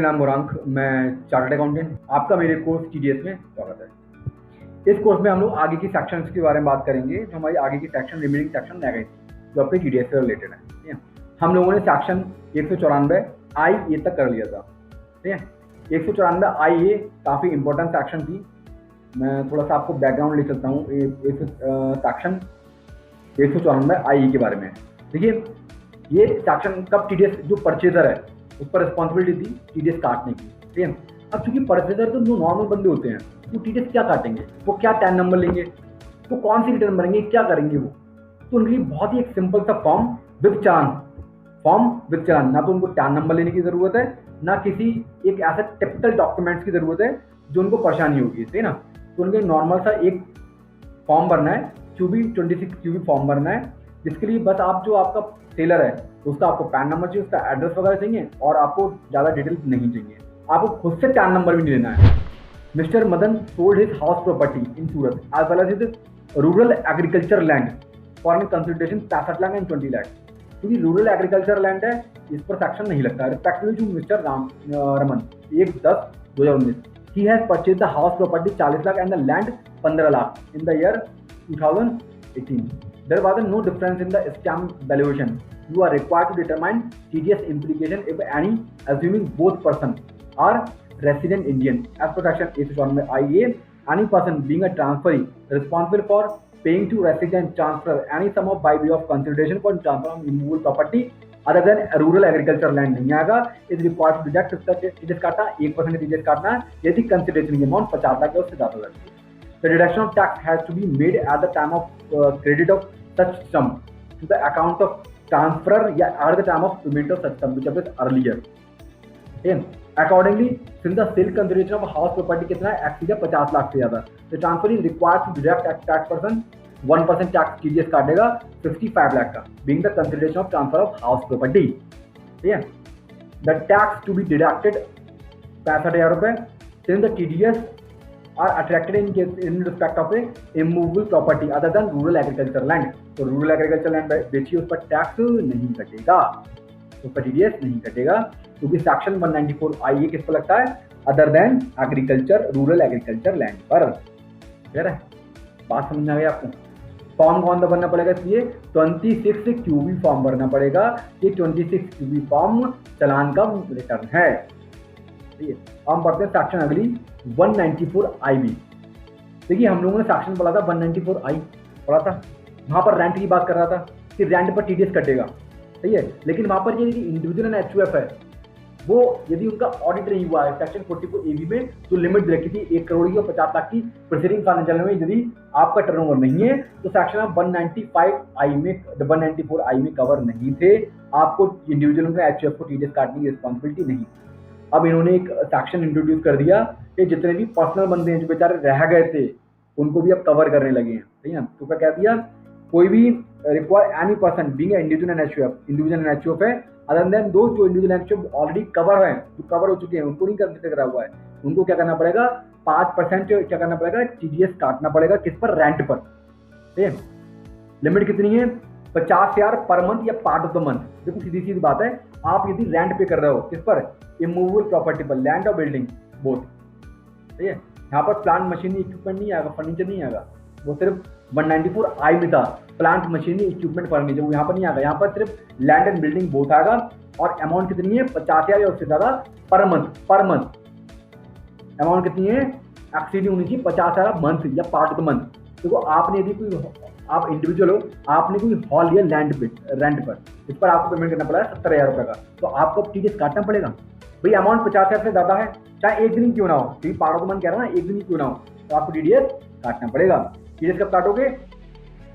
नाम गौरांक, मैं chartered accountant. आपका मेरे कोर्स टीडीएस में स्वागत है। इस कोर्स में हम लोग आगे की सेक्शंस के बारे में बात करेंगे, जो हमारी आगे की सेक्शन रिमेनिंग सेक्शन रह गई थी, जो आपके टीडीएस से रिलेटेड है। ठीक है, हम लोगों ने सेक्शन 194 आई ए तक कर लिया था। ठीक है, 194 आई ए काफ़ी इंपॉर्टेंट सेक्शन थी। मैं थोड़ा सा आपको बैकग्राउंड ले चलता हूँ सेक्शन 194 आई ए के बारे में। देखिए, ये सेक्शन कब टीडीएस जो परचेजर है उस पर रिस्पॉन्सिबिलिटी थी टीडीएस काटने की। ठीक है, अब चूंकि परचेजर तो जो नॉर्मल बंदे होते हैं वो टीडीएस क्या काटेंगे, वो क्या टैन नंबर लेंगे, वो कौन सी रिटर्न भरेंगे, क्या करेंगे वो, तो उनके लिए बहुत ही एक सिंपल सा फॉर्म विद चालान। ना तो उनको टैन नंबर लेने की जरूरत है, ना किसी एक ऐसा टिपिकल डॉक्यूमेंट्स की जरूरत है जो उनको परेशानी होगी। ठीक है ना, तो उनके नॉर्मल सा एक फॉर्म भरना है, 26 क्यूबी फॉर्म भरना है, जिसके लिए बस आप जो आपका सेलर है उसका आपको पैन नंबर चाहिए, उसका एड्रेस वगैरह चाहिए, और आपको ज़्यादा डिटेल नहीं चाहिए। आपको खुद से पैन नंबर भी नहीं लेना है। Mister Madan sold his house property in Surat as well as his rural agriculture land for consideration 65 lakh and 20 lakh. क्योंकि रूरल एग्रीकल्चर लैंड है, इस पर सेक्शन नहीं लगता। Respectively to mister Raman 1/10/2019 he has purchase the house property 40 lakh and the land 15 lakh in the year 2018. There was no difference in the stamp valuation. You are required to determine TDS implication if any, assuming both persons are resident Indian. As per section 8 IA, any person being a transferee responsible for paying to resident transfer any sum of by way of consideration for transfer of immovable property other than rural agriculture land नहीं आएगा, is required to deduct इसका TDS काटना 1% TDS काटना है यदि consideration की amount 50 lakh या उससे ज़्यादा लगती है। The deduction of tax has to be made at the time of credit of such sum to the account of transferor या at the time of payment of such sum which is earlier. Okay. Accordingly, since the sale consideration of house property कितना है, exceed 50 lakh से ज़्यादा, the transfer is required to deduct tax person 1% tax TDS काटेगा 65 लाख का, being the consideration of transfer of house property. ठीक है, the tax to be deducted 65,000 रुपये since the TDS are attracted in respect of a immovable property other than rural agriculture land. तो rural agriculture land बेचिए, उस पर tax नहीं कटेगा, उस पर टीडीएस नहीं कटेगा, क्योंकि सेक्शन 194 आई किस पर लगता है, other than agriculture, rural agriculture land पर। क्लियर है, बात समझ में आ गई आपको। फॉर्म कौन सा भरना पड़ेगा, इसलिए 26 क्यूबी फॉर्म भरना पड़ेगा। ये 26 क्यूबी फॉर्म चालान का रिटर्न है। ठीक है, हम पढ़ते हैं सेक्शन अगली 194 IB। देखिए, हम लोगों ने सेक्शन पढ़ा था 194 आई पढ़ा था, वहाँ पर रेंट की बात कर रहा था कि रेंट पर टीडीएस कटेगा। सही है, लेकिन वहाँ पर ये इंडिविजुअल एंड एचयूएफ है, वो यदि उनका ऑडिट नहीं हुआ है सेक्शन 44 AB में जो लिमिट रखी थी 1 करोड़ की और 50 लाख की प्रीसीडिंग फाइनेंशियल में, यदि आपका टर्नओवर नहीं है तो सेक्शन ऑफ 195 आई में 194 आई में कवर नहीं थे। आपको इंडिविजुअल और एचयूएफ को टीडीएस काटने की रिस्पॉन्सिबिलिटी नहीं। अब इन्होंने एक सेक्शन इंट्रोड्यूस कर दिया कि जितने भी पर्सनल बंदे हैं जो बेचारे रह गए थे उनको भी अब कवर करने लगे हैं। ठीक है, तो क्या कह दिया, कोई भी require any person being individual and HUF है अदर देन दो जो individual and HUF already cover है, जो कवर हो चुके हैं, उनको नहीं कंसिडर करा हुआ है, उनको क्या करना पड़ेगा, 5% क्या करना पड़ेगा, टीडीएस काटना पड़ेगा। किस पर, रेंट पर। ठीक है, लिमिट कितनी है, 50,000 पर मंथ या पार्ट ऑफ द मंथ। देखो सीधी सीधी बात है, आप यदि रेंट पे कर रहे हो किस पर, इमूवेबल प्रॉपर्टी पर, लैंड और बिल्डिंग बोथ। ठीक है, यहाँ पर प्लांट मशीनरी इक्विपमेंट नहीं आएगा, फर्नीचर नहीं आएगा, वो सिर्फ 194 आई में था, प्लांट मशीनरी इक्विपमेंट फर्नीचर वो यहाँ पर नहीं आएगा। यहाँ पर सिर्फ लैंड एंड बिल्डिंग बोथ आएगा। और अमाउंट कितनी है, 50,000 या उससे ज़्यादा पर मंथ। अमाउंट कितनी है, एक्सीड होनी चाहिए 50,000 मंथ या पार्ट ऑफ द मंथ। देखो, आपने यदि कोई, आप इंडिविजुअल हो, आपने कोई हॉल लिया लैंड पे रेंट पर, इस पर आपको पेमेंट करना पड़ा है 70,000 रुपये का, तो आपको टीडीएस काटना पड़ेगा। भाई अमाउंट 50,000 से ज़्यादा है, चाहे एक दिन ही क्यों ना हो, क्योंकि पार्ट ऑफ द मंथ कह रहा है ना, एक दिन ही क्यों ना हो, तो आपको टीडीएस काटना पड़ेगा। टीडीएस कब काटोगे,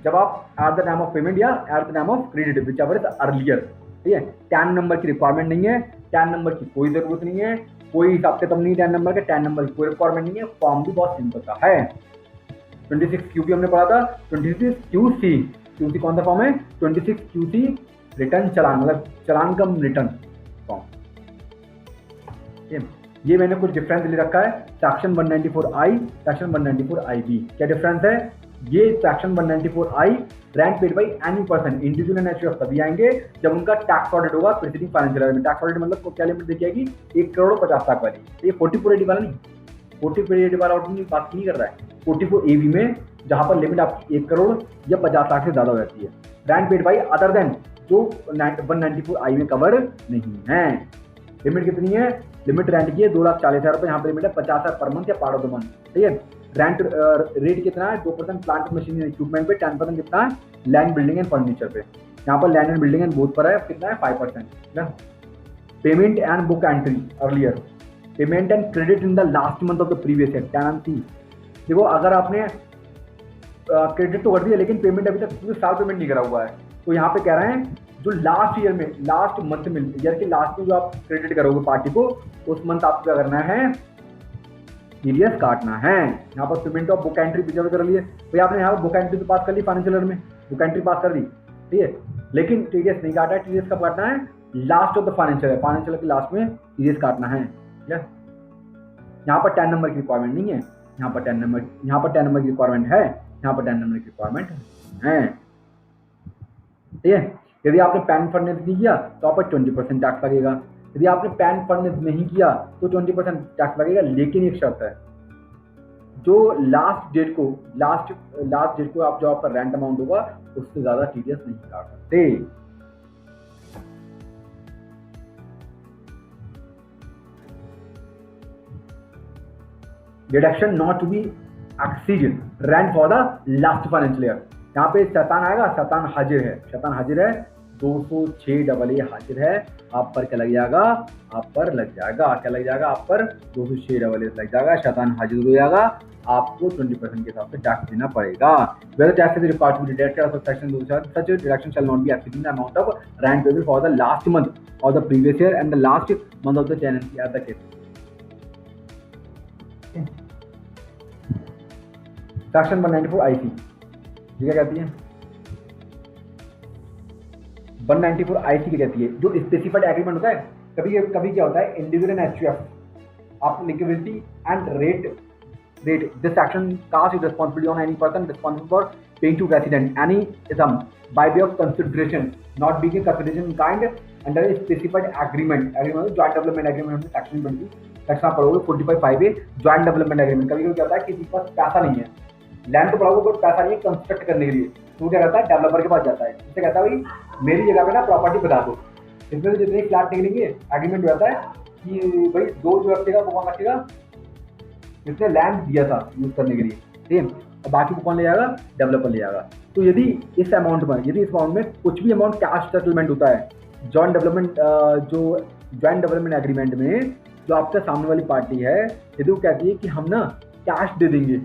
जब आप at the time of payment या at the time of credit whichever is earlier. ठीक है, टैन नंबर की रिक्वायरमेंट नहीं है, टैन नंबर की कोई ज़रूरत नहीं है, कोई हिसाब से कम नहीं टैन नंबर के, टैन नंबर की कोई रिक्वायरमेंट नहीं है, फॉर्म भी बहुत सिंपल सा है। 26 QP हमने पढ़ा था, 26 QC कौन सा फॉर्म है, 26 QC रिटर्न चालान, मतलब चालान कम रिटर्न फॉर्म। ये मैंने कुछ डिफरेंस ले रखा है, सेक्शन 194 आई, सेक्शन 194 IB। क्या डिफरेंस है, ये section 194I rent paid by any person individual and HUF तभी आएंगे जब उनका टैक्स ऑडिट होगा प्रीसीडिंग फाइनेंशियल ईयर में। टैक्स ऑडिट मतलब क्या लिमिट देखी आएगी 1,50,00,000 वाली। ये 4480 वाला नहीं, 4480 वाला ऑडिट की बात नहीं कर रहा है। 44AB में जहां पर लिमिट आपकी 1 करोड़ या 50 लाख से ज्यादा हो जाती है। Rent paid by other than जो 194I में कवर नहीं है। लिमिट कितनी है? लिमिट रेंट की है 2,40,000 रुपये, यहाँ पर लिमिट है 50,000 पर मंथ या पार्ट ऑफ द मंथ। ठीक है। रेंट रेट कितना है? 2% प्लांट मशीनरी इक्विपमेंट पे, 10% कितना है लैंड बिल्डिंग एंड फर्नीचर पे। यहाँ पर land and building and both पर है कितना है 5%। Payment and book entry earlier, payment and credit in the last month of the previous year. 10C देखो, अगर आपने क्रेडिट तो कर दिया लेकिन पेमेंट अभी तक पूरे साल पेमेंट नहीं करा हुआ है, तो यहाँ पे कह रहे हैं जो लास्ट ईयर में, लास्ट मंथ में, ईयर के लास्ट में जो आप क्रेडिट करोगे पार्टी को, उस मंथ आपको क्या करना है? टीडीएस काटना है। यहाँ पर payment of book entry picture कर लिए भाई, आपने यहाँ पर बुक एंट्री तो पास कर ली फाइनेंशियल ईयर में, बुक एंट्री पास कर दी, ठीक है, लेकिन टीडीएस नहीं काटा है। टीडीएस कब काटना है? Last of the financial year, financial year के लास्ट में टीडीएस काटना है। ठीक है। यहाँ पर 10 नंबर की रिक्वायरमेंट नहीं है, यहाँ पर 10 नंबर की रिक्वायरमेंट है, यहाँ पर 10 नंबर की रिक्वायरमेंट है। ठीक है। यदि आपने पैन फर्नेस नहीं किया तो आप पर 20% टैक्स लगेगा। यदि आपने पैन फर्नेस नहीं किया तो 20% टैक्स लगेगा, लेकिन एक शर्त है, जो लास्ट डेट को आप जो आपका रेंट अमाउंट होगा उससे ज्यादा टीडीएस नहीं काट सकते। Deduction not to be exceeded rent for the last financial year. यहाँ पे शैतान आएगा, शैतान हाजिर है, 206AA हाजिर है। आप पर क्या लग जाएगा? आप पर लग जाएगा, क्या लग जाएगा? आप पर 206AA लग जाएगा, शैतान हाजिर हो जाएगा, आपको 20% के हिसाब से टैक्स देना पड़ेगा। Whether tax is required to be deducted as per section 207, such a deduction shall not be exceeding the amount of rent payable for the last month of the previous year and the last month of the tenancy as the case. Section 194IC क्या कहती है? 194IC क्या कहती है? जो specified agreement होता है, कभी क्या होता है, individual and HUF applicability and rate. This section casts responsibility on any person responsible for paying to resident any sum by way of consideration not being a consideration in kind under a specified agreement. Joint development agreement section 20 section आप पढ़ोगे 45(5)A joint development agreement. कभी क्या होता है, किसी के पास पैसा नहीं है, लैंड तो पढ़ोगे बट पैसा नहीं है कंस्ट्रक्ट करने के लिए, तो क्या कहता है, डेवलपर के पास जाता है, उससे कहता है भाई मेरी जगह पे ना प्रॉपर्टी बता दो। इसमें जितने फ्लैट निकलेंगे एग्रीमेंट हो जाता है कि भाई जो रखेगा वो कौन रखेगा, जिसने लैंड दिया था यूज करने के लिए, ठीक है, और बाकी को कौन ले जाएगा? डेवलपर ले जाएगा। तो यदि इस अमाउंट में कुछ भी अमाउंट कैश सेटलमेंट होता है जॉइंट डेवलपमेंट एग्रीमेंट में, जो आपके सामने वाली पार्टी है यदि वो कहती है कि हम ना कैश दे देंगे,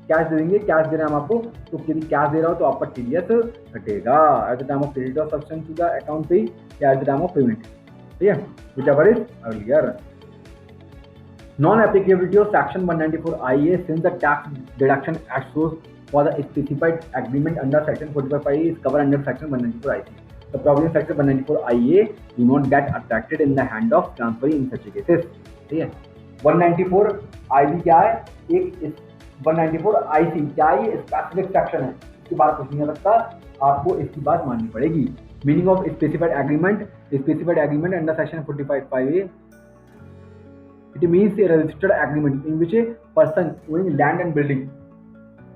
कैश दे रहे हैं हम आपको, तो यदि कैश दे रहा हो तो आपका टीडीएस घटेगा at the time of credit of substance to the account पे या at the time of payment. ठीक है, whichever is earlier. Non applicability of section 194IA since the tax deduction at source for the specified agreement under section 45(5) is cover under section 194IC। The provision section 194IA do not get attracted in the hand of transferee in such cases। ठीक है। 194IB क्या है? एक 194IC क्या है? ये specific section है, इसकी बात कुछ नहीं कर सकता, आपको इसकी बात माननी पड़ेगी। Meaning of specified agreement under section 45(5)A, it means a registered agreement in which a person owning land and building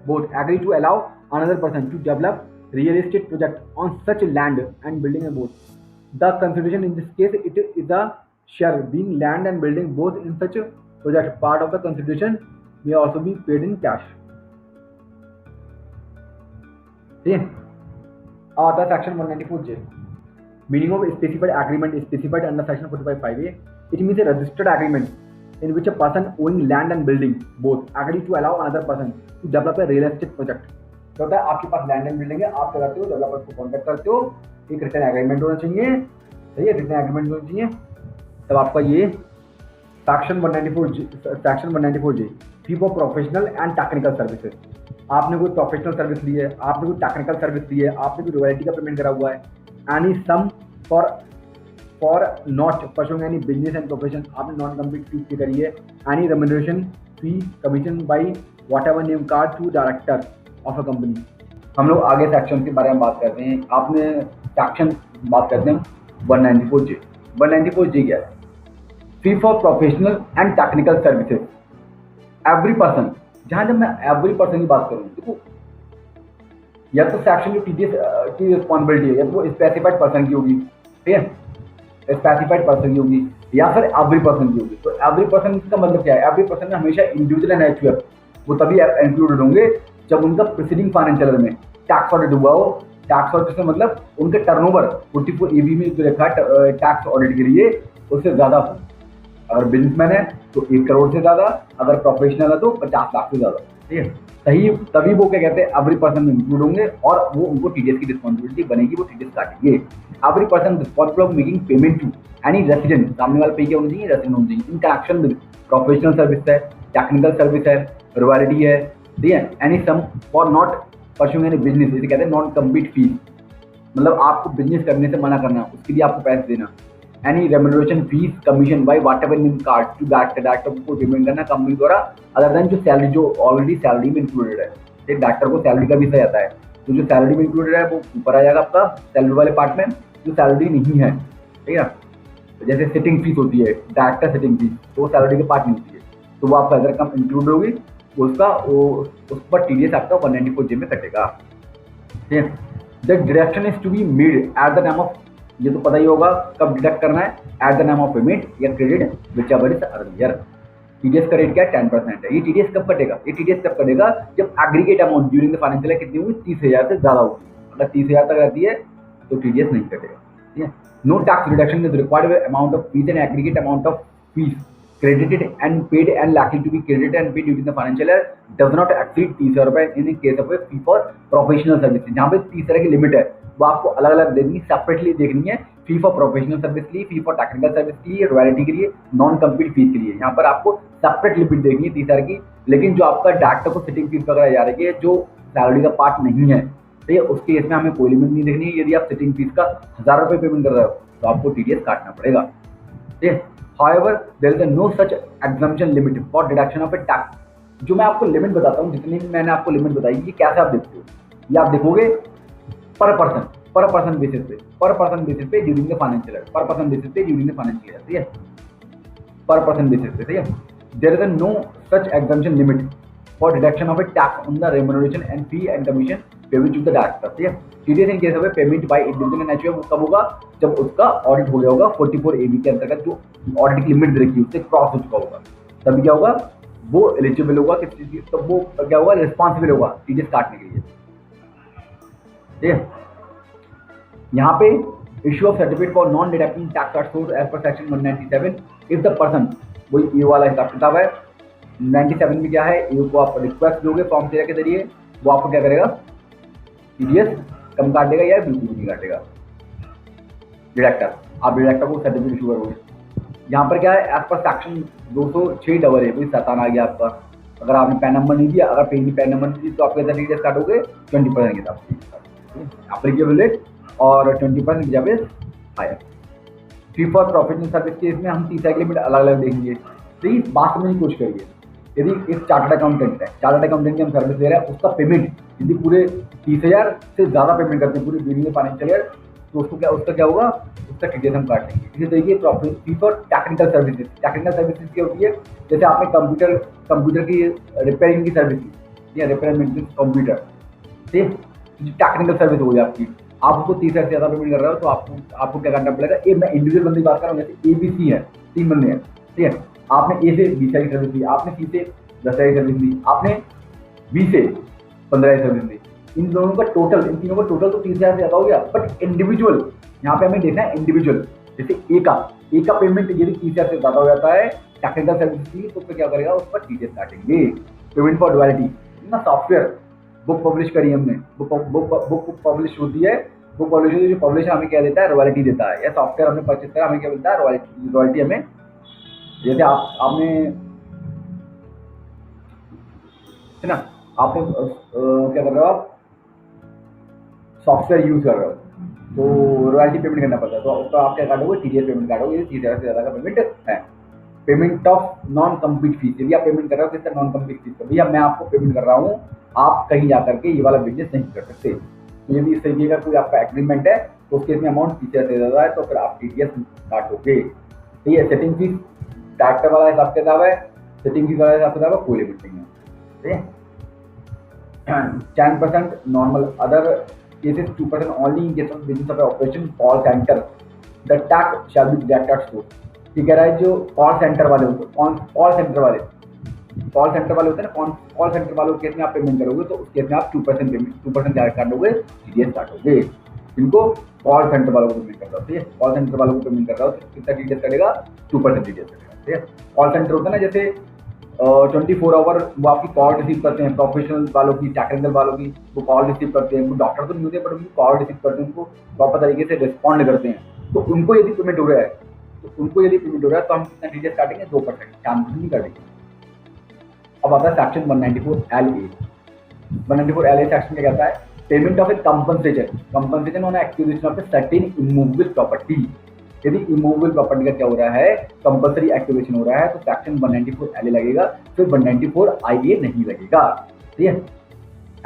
both agree to allow another person to develop real estate project on such land and building both. The consideration in this case it is a share being land and building both in such a project. Part of the consideration may also be paid in cash. ठीक है। आता है section 194J, meaning of specified agreement is specified under section 45(5)A. It means a registered agreement in which a person owning land and building both agree to allow another person to develop a real estate project. क्या होता है, आपके पास land and building है, आप क्या करते हो, developers को कॉन्टेक्ट करते हो, एक रिटर्न एग्रीमेंट होना चाहिए, सही है, रिटर्न एग्रीमेंट होना चाहिए, तब आपका ये section 194J fee for professional and technical services. आपने कोई प्रोफेशनल सर्विस ली है, आपने कोई टेक्निकल सर्विस ली है, आपने कोई रॉयल्टी का पेमेंट करा हुआ है, any sum for not pursuing any business and profession, आपने नॉन कम्पीट फीस पे करी है, any remuneration fee commission by whatever name called to director of a company. हम लोग आगे सेक्शन के बारे में बात करते हैं। आपने सेक्शन बात करते हैं 194J। 194J क्या है? फी for professional and technical services every person. जहां जब मैं एवरी पर्सन की बात करूं, देखो या तो सेक्शन जो टीडीएस की रिस्पॉन्सिबिलिटी है या तो वो स्पेसिफाइड पर्सन की होगी, ठीक है, स्पेसिफाइड पर्सन की होगी, या फिर एवरी पर्सन की होगी। तो एवरी पर्सन का मतलब क्या है? एवरी पर्सन में हमेशा इंडिविजुअल एंड एचयूएफ वो तभी इंक्लूडेड होंगे जब उनका प्रीसीडिंग फाइनेंशियल ईयर में टैक्स ऑडिट हुआ हो। टैक्स ऑडिट से मतलब उनके टर्नओवर 44 एबी में जो लिखा है टैक्स ऑडिट के लिए उससे ज्यादा हो। अगर बिजनेसमैन है तो 1 करोड़ से ज्यादा, अगर प्रोफेशनल है तो 50 लाख से ज्यादा, ठीक है। सही, तभी वो क्या कहते हैं एवरी पर्सन में इंक्लूड होंगे और वो उनको टीडीएस की रिस्पॉन्सिबिलिटी बनेगी, वो टीडीएस काटेंगे। Every person responsible of making payment to any resident, सामने वाला पे क्या होना चाहिए? रेसिडेंट होना चाहिए। In connection with professional service है, टेक्निकल सर्विस है, रॉयल्टी है, ठीक है, any sum for not pursuing any business, इसे कहते हैं नॉन कम्पीट फीस। मतलब आपको बिजनेस करने से मना करना, उसके लिए आपको पैसे देना। Any remuneration fees commission by whatever in called to director को पेमेंट करना कंपनी द्वारा, अदर देन जो सैलरी जो ऑलरेडी सैलरी में इंक्लूडेड है। एक डायरेक्टर को सैलरी का भी सही आता है, तो जो सैलरी में इंक्लूडेड है वो ऊपर आ जाएगा आपका सैलरी वाले पार्ट में। जो सैलरी नहीं है, ठीक है, तो जैसे सिटिंग फीस होती है, डायरेक्टर सिटिंग फीस, तो वो सैलरी के पार्ट नहीं होती है, तो वो आपका अदर कम इंक्लूड होगी, उसका उस पर टीडीएस आपका 194J में कटेगा, ठीक है। The deduction is to be made at the time of, ये तो पता ही होगा कब डिडक्ट करना है, at the time of payment या credit whichever is earlier. TDS का रेट क्या है? 10% है। ये टीडीएस कब कटेगा? ये टीडीएस कब कटेगा? जब aggregate amount during the financial year कितनी होगी? 30,000 से ज्यादा होगी। अगर 30,000 तक रहती है तो टीडीएस नहीं कटेगा, ठीक है। No tax reduction is required amount of fees and aggregate amount of fees credited and paid and likely to be credited and paid during the financial year does not exceed 30,000 रुपए in case of a fee for professional services। जहाँ पे 30 तरह की limit है वो आपको अलग अलग देखनी, सेपरेटली देखनी है। फी फॉर प्रोफेशनल सर्विस के लिए, फी फॉर टेक्निकल सर्विस के लिए, रॉयल्टी के लिए, नॉन कम्पीट फीस के लिए, यहाँ पर आपको सेपरेट लिमिट देखनी है 30 तरह की। लेकिन जो आपका डायरेक्टर को सिटिंग फीस वगैरह जा रही है जो सैलरी का पार्ट नहीं है, तो ये उसके केस में हमें कोई लिमिट नहीं देखनी है। यदि आप सिटिंग फीस का 1,000 रुपये पेमेंट कर रहे हो तो आपको टीडीएस काटना पड़ेगा, ठीक है। However, there is no such exemption limit for deduction of a tax। जो मैं आपको लिमिट बताता हूँ, जितनी भी मैंने आपको लिमिट बताई, ये कैसे आप देखते हो? ये आप देखोगे पर पर्सन बेसिस पे during the financial year, per person basis पे ड्यूरिंग द फाइनेंशियल ईयर, ठीक है, पर पर्सन बेसिस पे, ठीक है। There is no such exemption limit for deduction of a tax on the remuneration and fee and commission payment to the director, ठीक है। TDS in case of payment by individual and HUF कब होगा? जब उसका audit हो गया होगा 44 AB के अंतर्गत, जो ऑडिट की लिमिट रखी उससे क्रॉस हो चुका होगा, तभी क्या होगा? वो एलिजिबल होगा किस चीज की, तो वो क्या होगा? रिस्पॉन्सिबल होगा टीडीएस काटने के लिए, ठीक है। यहाँ पे issue of certificate for non deducting tax at source as per section 197 if the person, वही ए वाला हिसाब किताब है। 97 में क्या है? ए को आप रिक्वेस्ट दोगे फॉर्म 13 के जरिए, वो आपको क्या करेगा? टीडीएस कम काटेगा या बिल्कुल नहीं काटेगा डायरेक्टर। आप डायरेक्टर को सर्टिफिकेट इशू करोगे। यहाँ पर क्या है? एज पर सेक्शन 206 डबल है, कोई 7 आ गया आपका। अगर आपने पैन नंबर नहीं दिया, अगर पैन नंबर नहीं दी तो आपके टीडीएस काटोगे 20% के हिसाब से एप्लीकेबल रेट और 20% की जब higher. Fee for professional service case में हम 30 की लिमिट अलग अलग देखेंगे। तो इस बात समझने की कोशिश करिए, यदि एक चार्टर्ड अकाउंटेंट है, चार्टर्ड अकाउंटेंट की हम सर्विस दे रहे हैं, उसका पेमेंट यदि पूरे 30,000 से ज़्यादा पेमेंट करते हैं पूरे ड्यूरिंग फाइनेंशियल ईयर, तो उसका क्या होगा? उसका टीडीएस हम काट लेंगे। इसी तरीके फी for technical services, technical services क्या होती है? जैसे आपने कंप्यूटर की रिपेयरिंग की सर्विस की या रिपेयर मेंटेनेंस कंप्यूटर, ठीक, टेक्निकल सर्विस हो गई आपकी, आप उसको 30,000 से ज़्यादा पेमेंट कर रहे हो तो आपको क्या करना पड़ेगा? मैं इंडिविजुअल बंदे की बात कर रहा हूँ, जैसे ABC है, 3 बंदे हैं, ठीक है। आपने ए से 20,000 की सर्विस दी, आपने सी से 10,000 की सर्विस दी, आपने बी से 15,000 की सर्विस दी। इन दोनों का टोटल, इन तीनों का टोटल तो 30,000 से ज़्यादा हो गया। बट इंडिविजुअल, यहाँ पे हमें देखना है इंडिविजुअल। जैसे ए का पेमेंट यदि 30,000 से ज़्यादा हो जाता है टेक्निकल सर्विस की, तो क्या करेगा? उस पर टीडीएस काटेंगे। पेमेंट फॉर रॉयल्टी ना, सॉफ्टवेयर बुक पब्लिश करी हमने, बुक पब्लिश होती है, बुक पब्लिश होती है, जो पब्लिशर हमें क्या देता है? रॉयल्टी देता है। या सॉफ्टवेयर हमने परचेज करा, हमें क्या मिलता है? रॉयल्टी हमें। जैसे आपने है ना, आपने क्या कर रहे हो? आप सॉफ्टवेयर यूज कर रहे हो तो रॉयल्टी पेमेंट करना पड़ता है, तो आप क्या काटोगे? टीडीएस पेमेंट काटोगे, 30,000 से ज़्यादा का पेमेंट है। Payment of non compete fees, यदि आप पेमेंट कर रहे हो किसका, नॉन कम्पीट फीस का, भैया मैं आपको पेमेंट कर रहा हूँ, आप कहीं जा करके ये वाला बिजनेस नहीं कर सकते। तो यदि इस तरीके का कोई आपका एग्रीमेंट है तो उसके इसमें अमाउंट पीछे से ज़्यादा है तो फिर आप TDS काटोगे। ठीक है, सेटिंग फीस डायरेक्टर वाला हिसाब किताब है, सेटिंग फीस वाला हिसाब किताब है, कोई लिमिट नहीं है। ठीक है, 10% normal, other cases 2% only in case of business of operation call center, the tax shall be deducted at source। ठीक है, जो कॉल सेंटर वाले होते हैं, कॉल सेंटर वाले होते हैं ना, कॉल सेंटर वालों के केस में आप पेमेंट करोगे तो उस केस में आप 2% पेमेंट 2% डायरेक्ट काटोगे, TDS काटोगे। इनको कॉल सेंटर वालों को पेमेंट कर रहा हो, ठीक है, कॉल सेंटर वालों को पेमेंट कर रहा हो तो कितना TDS कटेगा, 2% TDS कटेगा। ठीक है, कॉल सेंटर होता है ना, जैसे 24 आवर वो आपकी कॉल रिसीव करते हैं, प्रोफेशनल वालों की, टेक्निकल वालों की, वो कॉल रिसीव करते हैं, वो डॉक्टर तो नहीं होते बट उनकी कॉल रिसीव करते हैं, उनको प्रॉपर तरीके से रिस्पॉन्ड करते हैं, तो उनको यदि पेमेंट हो रहा है तो हम कितना TDS काटेंगे, 2%, 4% नहीं काटेंगे। अब आता है सेक्शन 194LA। 194LA सेक्शन क्या कहता है, payment of A compensation on acquisition of a certain immovable property. यदि इमूवेबल प्रॉपर्टी का क्या हो रहा है, कंपल्सरी एक्टिवेशन हो रहा है तो सेक्शन 194LA लगेगा, फिर 194IA नहीं लगेगा। ठीक है,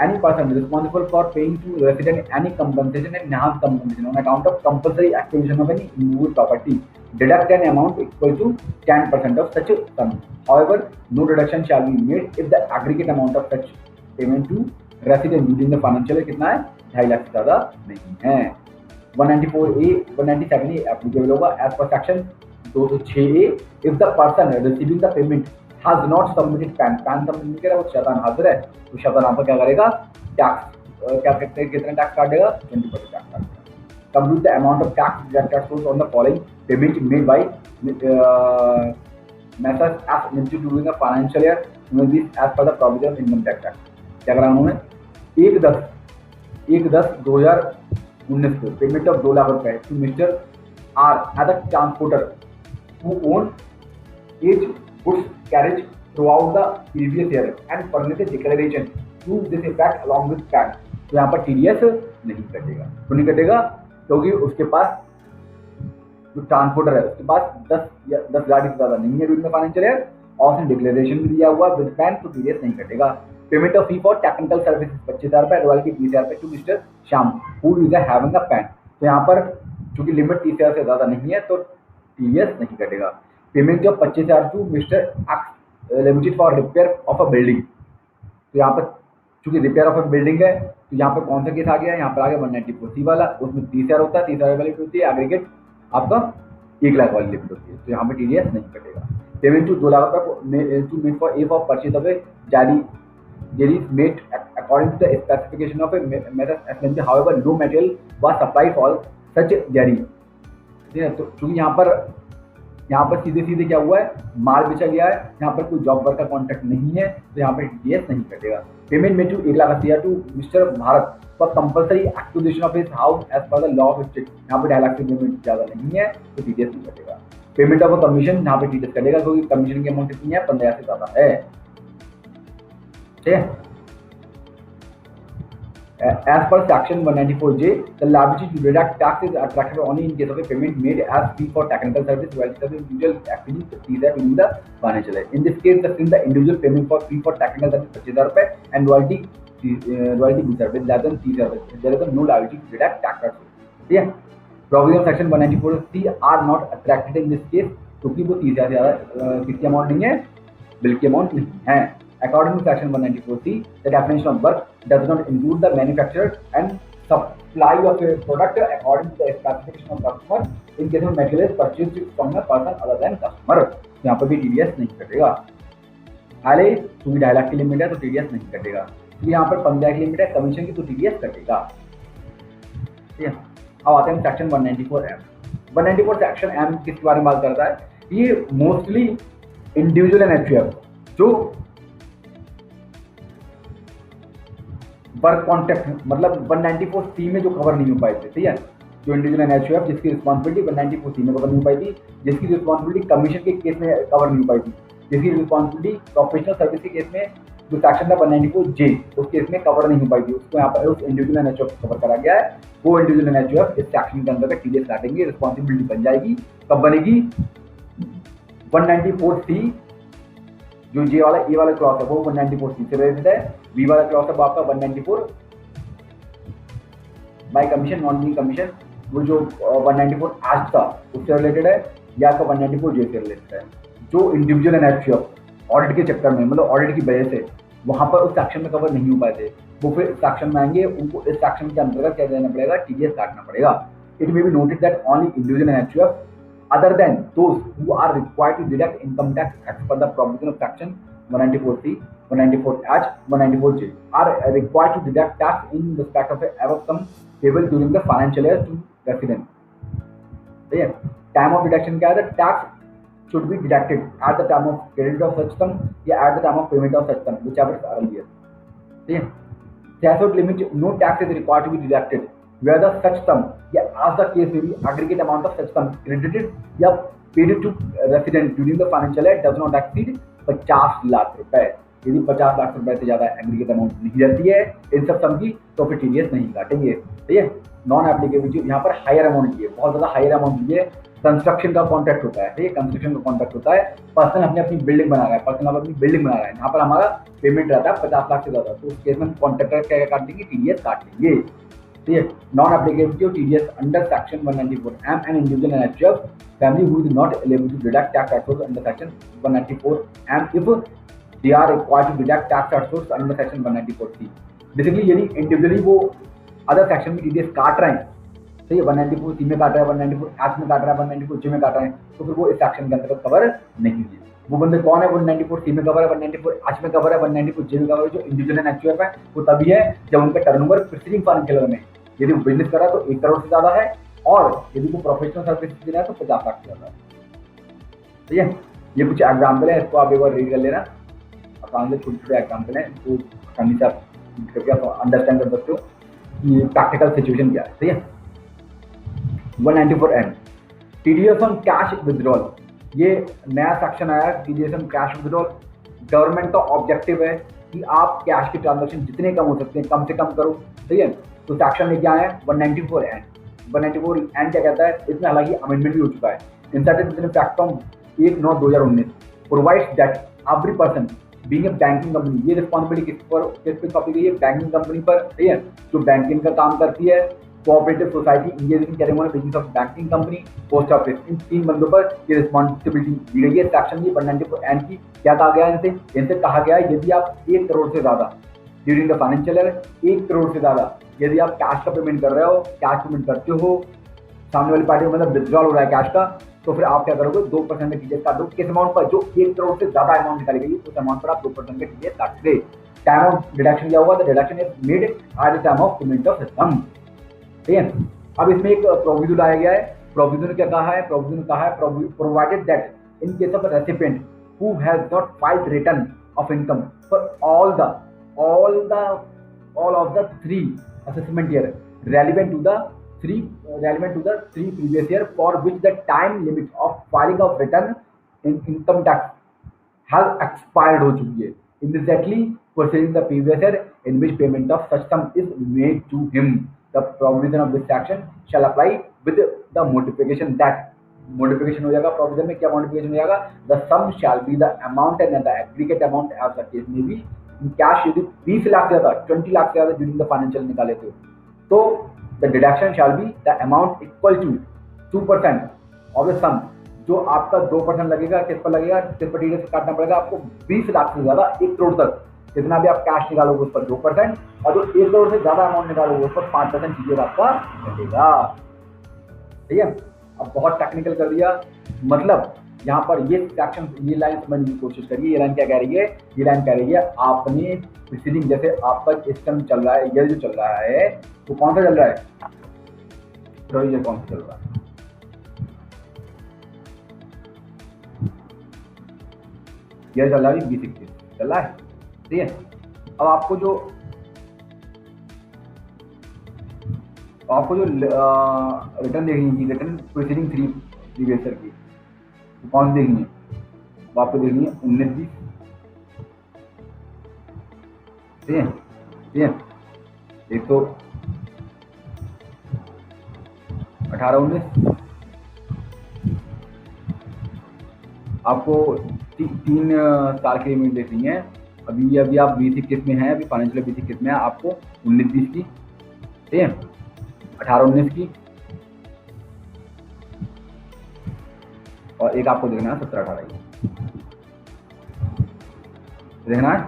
any person responsible for paying to resident any compensation and enhanced compensation on account of compulsory activation of any immovable property deduct an amount equal to 10% of such sum. However, no deduction shall be made if the aggregate amount of such payment to resident during the financial year कितना है, 2.5 लाख से ज़्यादा नहीं है। 194A 197A applicable होगा as per section 206A if the person receiving the payment has not submitted PAN submit करा, वो शैतान हाजिर है, तो शैतान यहाँ पर क्या करेगा, टैक्स क्या कहते हैं, कितना टैक्स काटेगा, 20% टैक्स काटेगा। Compute the amount of tax deducted source on the following payment made by methods as limited during the financial year with this as per the provision of income tax act। क्या करा उन्होंने, 1/10/2019 को payment of 2 lakh रुपए to mister R as a transporter who own each goods carriage throughout the previous year and furnish a declaration to this effect along with PAN। तो यहाँ पर TDS नहीं कटेगा, तो नहीं कटेगा क्योंकि उसके पास जो ट्रांसपोर्टर है उसके पास 10 गाड़ी से ज़्यादा नहीं है ड्यूरिंग द फाइनेंशियल ईयर और उसने डिक्लेरेशन भी दिया हुआ विद पैन, तो TDS नहीं कटेगा। Payment of fee for technical services 25,000 रुपये, रॉयल्टी 20,000 रुपये to mister Shyam who is having a PAN. तो यहाँ पर चूंकि लिमिट 30,000 से ज़्यादा नहीं है तो TDS नहीं कटेगा। Payment of 25,000 to mister X limited for repair of a building, तो यहाँ पर चूंकि रिपेयर ऑफ अ बिल्डिंग है तो यहाँ पर कौन सा केस आ गया, यहाँ पर आ गया 194C वाला, उसमें 30,000 होता है, 30,000 वाली होती है, एग्रीगेट आपका 1 लाख वाली लिमिट होती है, तो यहाँ पर TDS नहीं कटेगा। पेमेंट टू 2 लाख रुपये to made for a for purchase of a जारी made according to the specification of a method SMG, however no material was supply for such जारी। ठीक है, तो चूंकि यहाँ पर सीधे क्या हुआ है, माल बेचा गया है, यहाँ पर कोई जॉब वर्क का कॉन्ट्रैक्ट नहीं है, तो यहाँ पर TDS नहीं कटेगा। Payment made to 1,80,000 to mister Bharat for compulsory acquisition of his house as per the law of state, यहाँ पर 2.5 लाख से पेमेंट ज़्यादा नहीं है तो TDS नहीं कटेगा। पेमेंट ऑफ अ कमीशन, यहाँ पे TDS कटेगा क्योंकि कमीशन की अमाउंट कितनी है, 15,000 से ज़्यादा है। ठीक है, as per section 194J, the liability to deduct tax is attractive only in case of a payment made as fee for technical service while the individual activity fees are during the financial year. In this case, the individual payment for fee for technical service 25,000 रुपये and royalty 20,000 रुपये less than 30,000 रुपये, there is no liability to deduct tax। ठीक है, provision of section 194C are not attracted in this case क्योंकि वो 30,000 से ज़्यादा किसकी अमाउंट नहीं है, बिल की अमाउंट नहीं है। According to section 194C, the definition of work does not include the manufacture and supply of a product according to the specification of customer in case of material is purchased from a person other than customer। यहाँ पर भी TDS नहीं कटेगा। हाले क्योंकि 2.5 लाख की limit है तो TDS नहीं कटेगा, क्योंकि यहाँ पर 15 की लिमिट है कमीशन की तो TDS कटेगा। ठीक है, अब आते हैं सेक्शन 194M। 194 सेक्शन M किसके बारे में बात करता है, ये मोस्टली इंडिविजुअल एंड HUF जो वर्क कॉन्ट्रैक्ट मतलब 194C में जो कवर नहीं हो पाए थे। ठीक है, जो इंडिविजुअल एंड HUF जिसकी रिस्पॉन्सिबिलिटी 194C में कवर नहीं हो पाई थी, जिसकी रिस्पॉन्सिबिलिटी कमीशन के केस में कवर नहीं हो पाई थी, जिसकी रिस्पॉन्सिबिलिटी प्रोफेशनल सर्विस के केस में जो सेक्शन था 194J उस केस में कवर नहीं हो पाई थी, उसको यहाँ पर उस इंडिविजुअल एंड HUF कवर करा गया है। वो इंडिविजुअल एंड HUF इस सेक्शन के अंदर TDS काटेंगे, रिस्पॉन्सिबिलिटी बन जाएगी। कब बनेगी, 194C जो ये वाला ए वाला क्लॉज है वो 194C से रिलेटेड है, बी वाला क्लॉज है वो आपका 194 by commission non being commission वो जो 194 आज था उससे रिलेटेड है, या आपका 194 जे से रिलेटेड है। जो इंडिविजुअल एनएचयूएफ ऑडिट के चक्कर में मतलब ऑडिट की वजह से वहाँ पर उस सेक्शन में कवर नहीं हो पाए थे, वो फिर इस सेक्शन में आएंगे, उनको इस सेक्शन के अंतर्गत क्या देना पड़ेगा, टीडीएस काटना पड़ेगा। It may be noted that only individual and HUF other than those who are required to deduct income tax as per the provision of section 194C, 194H, 194J are required to deduct tax in respect of the above sum payable during the financial year to resident. ठीक है, time of deduction क्या है, tax should be deducted at the time of credit of such sum या at the time of payment of such sum, whichever is earlier. ठीक है, threshold limit, no tax is required to be deducted where the such sum या as the case may be aggregate amount of such sum credited या paid to resident during the financial year does not exceed 50 lakh रुपए। यदि 50 लाख रुपए से ज्यादा aggregate amount नहीं रहती है इन सब सम की तो फिर टीडीएस नहीं काटेंगे। ठीक है, नॉन एप्लीकेबल यहाँ पर हायर अमाउंट की है, बहुत ज्यादा हायर अमाउंट की है। कंस्ट्रक्शन का कॉन्ट्रैक्ट होता है, ठीक है, कंस्ट्रक्शन का कॉन्ट्रैक्ट होता है, पर्सन अपनी अपनी बिल्डिंग बना रहा है, पर्सन अपनी बिल्डिंग बना रहा है, यहाँ पर हमारा पेमेंट रहता है 50 लाख से ज्यादा, तो उस केस में हम कॉन्ट्रैक्टर क्या काट देंगे, टीडीएस काट लेंगे। ठीक है, non applicability of TDS under section 194M an individual and HUF family who is not eligible to deduct tax at source under section 194M if they are required to deduct tax at source under section 194C। Basically यदि individually वो other section में TDS काट रहे हैं, सही है, 194C में काट रहा है, 194H में काट रहा है, 194J में काट रहे हैं, तो फिर वो इस सेक्शन के अंतर्गत कवर नहीं है। वो बंदे कौन है, 194C में कवर है, 194H में कवर है, 194J में कवर है, जो इंडिविजुअल एनएचयूएफ है वो तभी है जब उनका टर्नओवर प्रीसीडिंग फाइनेंशियल ईयर में यदि वो बिजनेस कर रहा है तो 1 करोड़ से ज्यादा है, और यदि वो प्रोफेशनल सर्विस दे रहा है तो 50 लाख से ज्यादा है। ठीक है, ये कुछ एग्जाम्पल है, इसको आप एक बार रीड कर लेना, आसान से छोटे-छोटे एग्जाम्पल हैं, तो आसानी से आप करके आप अंडरस्टैंड कर सकते हो कि प्रैक्टिकल सिचुएशन क्या है। ठीक है, 194N TDS on cash withdrawal, ये नया सेक्शन आया, TDS on cash withdrawal. Government का ऑब्जेक्टिव है कि आप कैश के ट्रांजेक्शन जितने कम हो सकते हैं कम से कम करो। ठीक है, तो सेक्शन में क्या है 194N। 194N क्या कहता है, इसमें हालांकि अमेंडमेंट भी हो चुका है, inserted in effect from 1/9/2019 provides that every person being a banking company, ये रिस्पॉन्सिबिलिटी किस पे सौंपी गई है, बैंकिंग कंपनी पर। ठीक है, जो बैंकिंग का काम करती है, cooperative society engage in carrying on business of banking company, post office, इन 3 बंदों पर ये रिस्पॉन्सिबिलिटी दी गई है। सेक्शन की 194N की क्या कहा गया है, इनसे कहा गया है यदि आप 1 करोड़ से ज्यादा during the financial year, 1 crore से ज्यादा यदि आप कैश का पेमेंट कर रहे हो, कैश पेमेंट करते हो, सामने वाली पार्टी को मतलब विथड्रॉल हो रहा है कैश का, तो फिर आप क्या करोगे, 2% का टीडीएस काट दो। किस अमाउंट पर, जो 1 करोड़ से ज्यादा अमाउंट निकाली गई उस अमाउंट पर आप 2% का टीडीएस काटोगे। टाइम ऑफ डिडक्शन क्या होगा, the deduction is made at the time of payment of sum. ठीक है, अब इसमें एक प्रोविजन लाया गया है। प्रोविजन क्या कहा है, प्रोविजन कहा है provided that in case of recipient who has not filed return of income for all of the 3 assessment year relevant to the 3 previous year for which the time limit of filing of return in income tax has expired हो चुकी है, immediately preceding the previous year in which payment of such sum is made to him. The provision of this section shall apply with the modification that modification हो जाएगा provision में, क्या modification हो जाएगा, the sum shall be the amount and the aggregate amount as the case may be cash. यदि 20 लाख से ज्यादा 20 लाख से ज्यादा ड्यूरिंग द फाइनेंशियल निकाले थे तो the deduction shall be the amount equal to 2% of the sum. जो आपका 2% लगेगा, किस पर लगेगा, किस पर टीडीएस काटना पड़ेगा आपको, 20 लाख से ज्यादा 1 करोड़ तक जितना भी आप कैश निकालोगे उस पर 2%, और जो 1 करोड़ से ज्यादा अमाउंट निकालोगे उस पर 5% टीडीएस आपका कटेगा। ठीक है, अब बहुत टेक्निकल कर दिया, मतलब यहाँ पर ये सेक्शन, ये लाइन समझने की कोशिश करिए। ये लाइन क्या कह रही है, ये लाइन कह रही है आपने प्रीसीडिंग, जैसे आपका सिस्टम चल रहा है, ये जो चल रहा है तो कौन सा चल रहा है, प्रोविजन कौन सा चल रहा है, ये चल रहा है B60 चल रहा है। ठीक है, अब आपको जो रिटर्न देखनी है, रिटर्न प्रीसीडिंग 3 प्रीवियस ईयर की, कौन देखनी है, वो आपको देखनी है 19-20। ठीक है, ठीक है, एक तो 18-19, आपको 3 साल की लिमिट देखनी है। अभी आप 20-21 में हैं, अभी फाइनेंशियल 20-21 में है, आपको 19-20 की, ठीक है, 18-19 की, और एक आपको देखना है 17-18 की, देखना है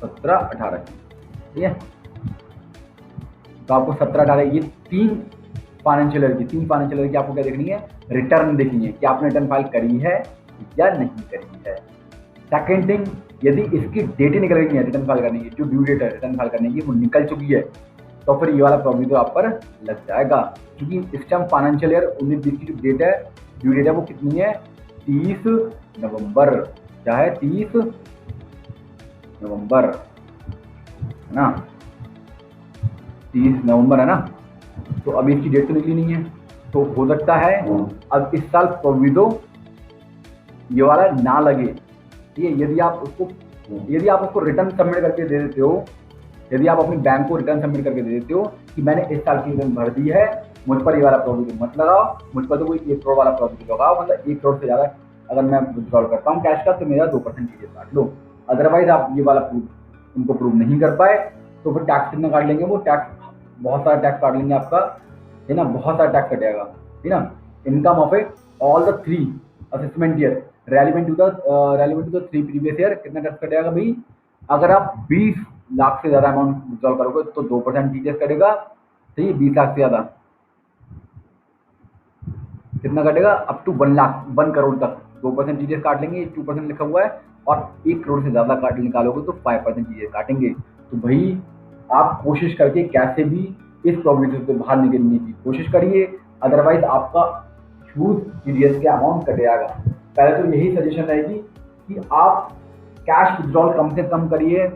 17-18 की, ठीक है। तो आपको 17-18 ये 3 फाइनेंशियल ईयर की आपको क्या देखनी है, रिटर्न देखनी है कि आपने रिटर्न फाइल करी है या नहीं करी है। सेकेंड थिंग, यदि इसकी डेट ही निकल गई है रिटर्न फाइल करने की, जो ड्यू डेट है रिटर्न फाइल करने की वो निकल चुकी है, तो फिर ये वाला प्रोविजन आप पर लग जाएगा। क्योंकि इस टाइम फाइनेंशियल ईयर 19-20 की जो डेट है, ड्यू डेट है, वो कितनी है, 30 नवंबर। क्या है, 30 नवंबर है ना, 30 नवंबर है ना। तो अभी इसकी डेट तो निकली नहीं है, तो हो सकता है अब इस साल प्रोविडो ये वाला ना लगे। ठीक है, यदि आप उसको रिटर्न सबमिट करके दे देते हो, यदि आप अपनी बैंक को रिटर्न सबमिट करके दे देते हो कि मैंने इस साल की रिटर्न भर दी है, मुझ पर ये वाला प्रोविजन मत लगाओ, मुझ पर तो कोई 1 करोड़ वाला प्रोविजन लगाओ, मतलब 1 करोड़ से ज़्यादा अगर मैं विड्रॉल करता हूँ कैश का तो मेरा 2% चीज़ें काट लो। अदरवाइज आप ये वाला उनको प्रूव नहीं कर पाए तो फिर टैक्स कितना काट लेंगे, वो टैक्स बहुत सारा टैक्स काट लेंगे आपका, है ना, बहुत सारा टैक्स कटेगा, है ना। Income of all the 3 assessment year relevant to the 3 previous year कितना टैक्स कटेगा भाई। अगर आप 20 लाख से ज़्यादा अमाउंट विड्रॉल करोगे तो 2% टीडीएस कटेगा। सही, 20 लाख से ज़्यादा कितना कटेगा, अप टू 1 करोड़ तक 2% टीडीएस काट लेंगे, 2% लिखा हुआ है, और 1 करोड़ से ज़्यादा काट निकालोगे तो 5% टीडीएस काटेंगे। तो भाई आप कोशिश करके कैसे भी इस प्रोविजन से बाहर निकलने की कोशिश करिए, अदरवाइज आपका ह्यूज टीडीएस के अमाउंट कट जाएगा। पहले तो यही सजेशन रहेगी कि आप कैश विड्रॉल कम से कम करिए,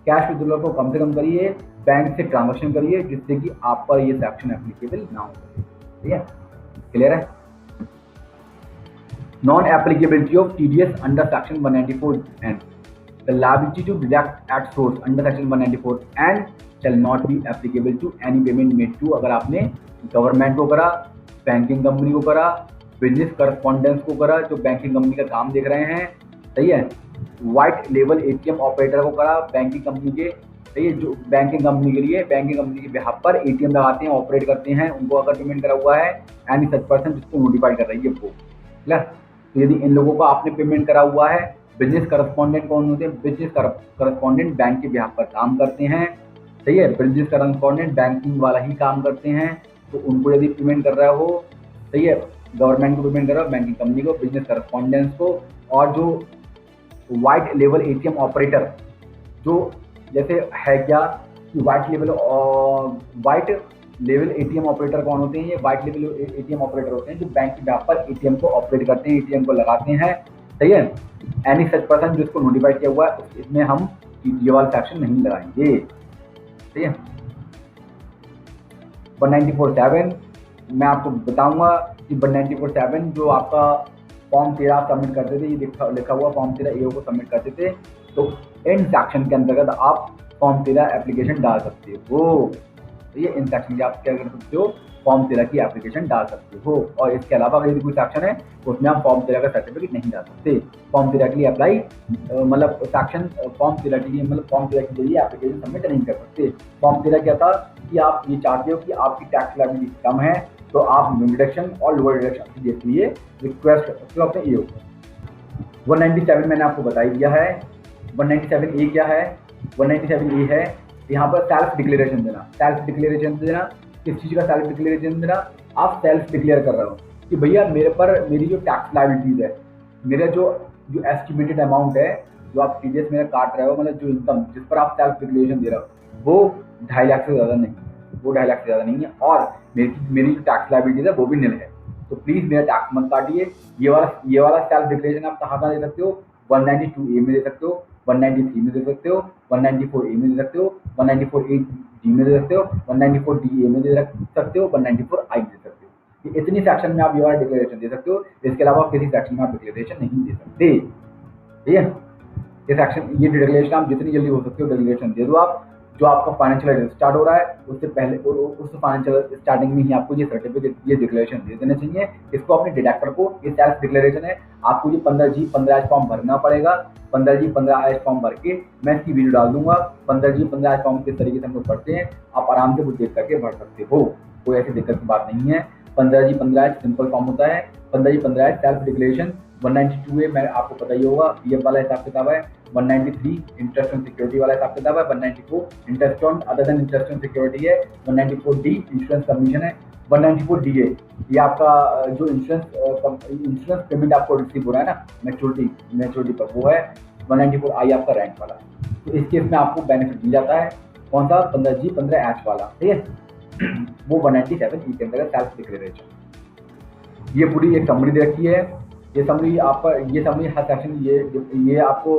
कैश विड्रॉल को कम से कम करिए, बैंक से ट्रांजेक्शन करिए, जिससे कि आप पर ये सेक्शन एप्लीकेबल ना हो सके। ठीक है, क्लियर है। Non applicability of TDS under section 194N, the liability to deduct at source under section 194N shall not be applicable to any payment made to, अगर आपने गवर्नमेंट को करा, बैंकिंग कंपनी को करा, बिजनेस करस्पॉन्डेंस को करा, जो बैंकिंग कंपनी का काम देख रहे हैं, सही है, वाइट लेवल एटीएम ऑपरेटर को करा बैंकिंग कंपनी के, सही है, जो बैंकिंग कंपनी के लिए बैंकिंग कंपनी के बिहाफ पर एटीएम लगाते हैं, ऑपरेट करते हैं, उनको अगर पेमेंट करा हुआ है, एनी सच पर्सन जिसको नोटिफाइड कर रही है वो, ठीक है। तो यदि इन लोगों को आपने पेमेंट करा हुआ है, बिजनेस करस्पॉन्डेंट कौन होते हैं, बिजनेस करस्पॉन्डेंट बैंक के बिहाफ पर काम करते हैं, सही है, बिजनेस करस्पॉन्डेंट बैंकिंग वाला ही काम करते हैं, तो उनको यदि पेमेंट कर रहा हो, सही है, गवर्नमेंट को पेमेंट कर रहा हो, बैंकिंग कंपनी को, बिजनेस करस्पॉन्डेंट्स को, और जो वाइट लेवल एटीएम ऑपरेटर, जो जैसे है क्या कि वाइट लेवल एटीएम ऑपरेटर कौन होते हैं, ये वाइट लेवल एटीएम ऑपरेटर होते हैं जो बैंक के बिहाफ पर एटीएम को ऑपरेट करते हैं, एटीएम को लगाते हैं, सही है। एनी सच पर्सन जिसको नोटिफाइड किया हुआ है इसमें हम ये वाला सेक्शन नहीं लगाएंगे, ठीक है। 194(7) मैं आपको बताऊंगा कि 194(7) जो आपका फॉर्म 13 आप सबमिट करते थे, ये लिखा हुआ फॉर्म 13 एओ को सबमिट करते थे, तो इन सेक्शन के अंतर्गत आप फॉर्म 13 एप्लीकेशन डाल सकते हो। ये इन सेक्शन के आप क्या कर सकते हो, फॉर्म 13 की एप्लीकेशन डाल सकते हो। और इसके अलावा अगर कोई सेक्शन है तो उसमें आप फॉर्म 13 का सर्टिफिकेट नहीं डाल सकते। फॉर्म 13 के लिए अप्लाई मतलब सेक्शन फॉर्म 13 के लिए मतलब फॉर्म 13 के जरिए एप्लीकेशन सबमिट नहीं कर सकते। फॉर्म 13 क्या था कि आप ये चाहते हो कि आपकी टैक्स लायबिलिटी कम है तो आप डिडक्शन और लोअर डिडक्शन के लिए रिक्वेस्ट कर सकते हो अपने ईओ को। 197 मैंने आपको बता दिया है। 197A क्या है, 197A है यहाँ पर सेल्फ डिक्लेरेशन देना। सेल्फ डिक्लेरेशन देना किस चीज़ का सेल्फ डिक्लेरेशन देना, आप सेल्फ डिक्लेयर कर रहे हो कि भैया मेरी जो टैक्स लायबिलिटीज है, मेरा जो एस्टिमेटेड अमाउंट है जो आप टीडीएस मेरा काट रहे हो, मतलब जो इनकम जिस पर आप सेल्फ डिक्लेरेशन दे रहे हो वो 2.5 लाख से ज़्यादा नहीं, वो 2.5 लाख से ज़्यादा नहीं है, और मेरी जो टैक्स लायबिलिटीज है वो भी निल है। तो प्लीज़ मेरा टैक्स मत काटिए। ये वाला सेल्फ डिक्लेरेशन आप कहाँ दे सकते हो, 192A में दे सकते हो, 193 में दे सकते हो, 194A में दे सकते हो, 194A में दे सकते हो, 194DA में दे सकते हो, 194I में दे सकते हो। ये इतनी सेक्शन में आप ये वाला डिक्लेरेशन दे सकते हो, इसके अलावा किसी सेक्शन में आप डिक्लेरेशन नहीं दे सकते, ठीक है। ये डिक्लेरेशन आप जितनी जल्दी हो सकते हो डिक्लेरेशन दे दो आप, जो आपका फाइनेंशियल ईयर स्टार्ट हो रहा है उससे पहले उस फाइनेंशियल स्टार्टिंग में ही आपको ये सर्टिफिकेट, ये डिक्लेरेशन दे देने चाहिए। इसको अपने डिडक्टर को, ये सेल्फ डिक्लेरेशन है, आपको ये 15G 15H फॉर्म भरना पड़ेगा। 15G 15H फॉर्म भर के मैं इसकी वीडियो डाल दूंगा। 15G 15H फॉर्म किस तरीके से हम लोग भरते हैं, आप आराम से वो देख करके भर सकते हो, कोई ऐसी दिक्कत की बात नहीं है। 15G 15H सिंपल फॉर्म होता है। 15G 15H self declaration 192A मैं आपको पता ही होगा, ये वाला हिसाब किताब है। 193 इंटरेस्ट ऑन सिक्योरिटी वाला हिसाब किताब है। 194 interest on other than interest on security है। 194D इंश्योरेंस कमीशन है। 194DA ये आपका जो इंश्योरेंस पेमेंट आपको रिसीव हो रहा है ना मैच्योरिटी पर, वो है। 194I आपका रेंट वाला। तो इस केस में आपको बेनिफिट मिल जाता है कौन सा, 15G 15H वाला, ठीक है। वो 197E के अंदर सेल्फ डिक्लेरेशन। ये पूरी एक समरी दे रखी है। ये समरी हर सेक्शन ये आपको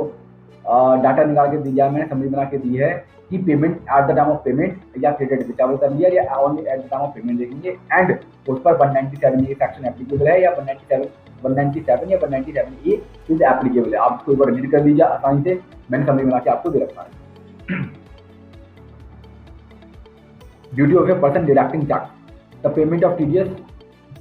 डाटा निकाल के दिया, मैंने समरी बना के दी है कि payment eight the time of payment या क्रेडिट विचार कर लिया या only eight the time of payment देखेंगे, एंड उस पर 197 ये सेक्शन एप्लीकेबल है या 197 या 197A इज एप्लीकेबल है। आप इसको एक बार रीड कर लीजिए आसानी से, मैंने समरी बना के आपको दे रखा है। Duty of a person deducting tax, the payment of TDS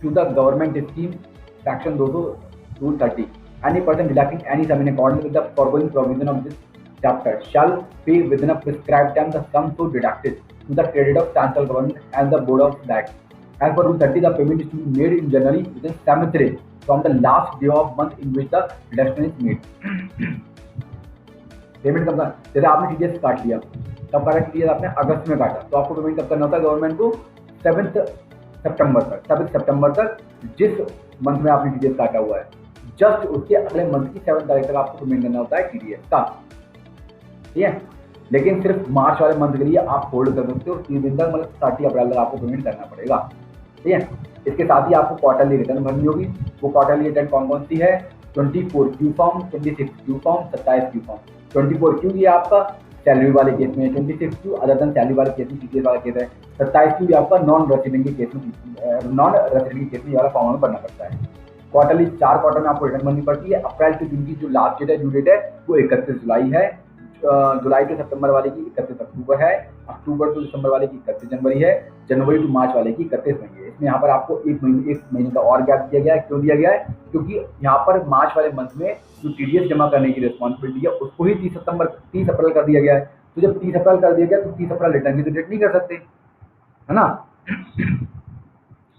to the government scheme section 200 Rule 30. Any person deducting any sum in accordance with the foregoing provision of this chapter shall pay within a prescribed time the sum so deducted to the credit of central government and the board of directors. As per Rule 30, the payment is to be made in January within 7th day from the last day of month in which the deduction is made. Payment कब, जैसे आपने TDS काट लिया, कब काटा TDS आपने अगस्त में काटा, तो आपको पेमेंट कब करना होता है गवर्नमेंट को 7 सितंबर तक जिस मंथ में आपने TDS काटा हुआ है, जस्ट उसके अगले मंथ की 7 तारीख तक आपको पेमेंट करना होता है TDS का, ठीक है। लेकिन सिर्फ मार्च वाले मंथ के लिए आप होल्ड कर सकते हो 3 दिन तक, मतलब 30 अप्रैल तक आपको पेमेंट करना पड़ेगा, ठीक है। इसके साथ ही आपको क्वार्टरली रिटर्न भरनी होगी। वो क्वार्टरली रिटर्न कौन कौन सी है, 24Q form, 26Q form, 27Q form. 24Q ये आपका सैलरी वाले केस में, 26Q अदर देन सैलरी वाले केस में TDS वाला केस है। 27Q ये आपका नॉन रेसिडेंट के केस में ये वाला फॉर्म में भरना पड़ता है। क्वार्टरली 4 क्वार्टर में आपको रिटर्न भरनी पड़ती है। अप्रैल से जून की जो लास्ट डेट है, ड्यू डेट है, वो 31 जुलाई है। जुलाई टू सितंबर वाले की 31 अक्टूबर है। अक्टूबर टू दिसंबर वाले की 31 जनवरी है। जनवरी टू मार्च वाले की 31 मई है। इसमें यहाँ पर आपको एक महीने का और गैप दिया गया है। क्यों दिया गया है, क्योंकि यहाँ पर मार्च वाले मंथ में जो TDS जमा करने की रिस्पॉन्सिबिलिटी है उसको ही 30 अप्रैल कर दिया गया है। तो जब 30 अप्रैल कर दिया गया तो 30 अप्रैल रिटर्न की तो डेट नहीं कर सकते, है ना।